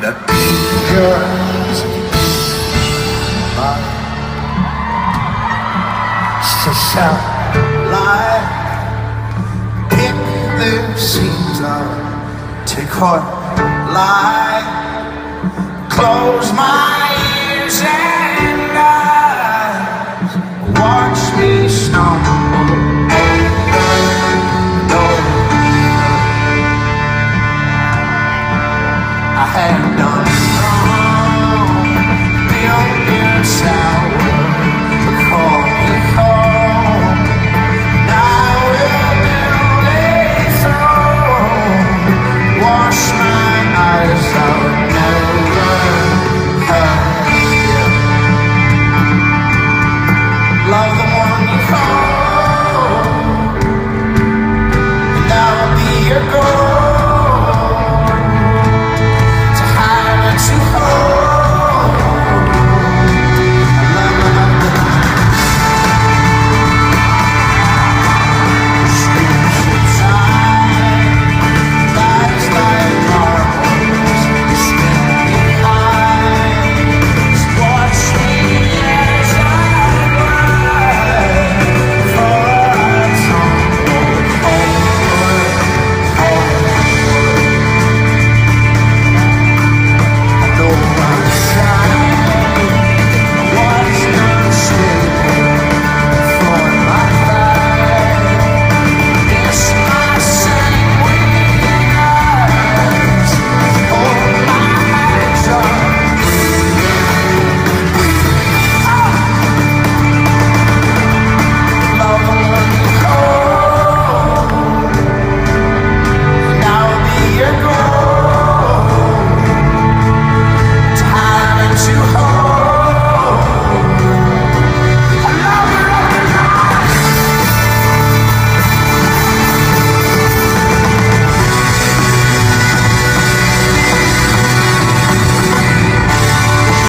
that your eyes to shout lie, pick the seams out, take heart, lie, close my ears and eyes, watch me stumble over and over. I had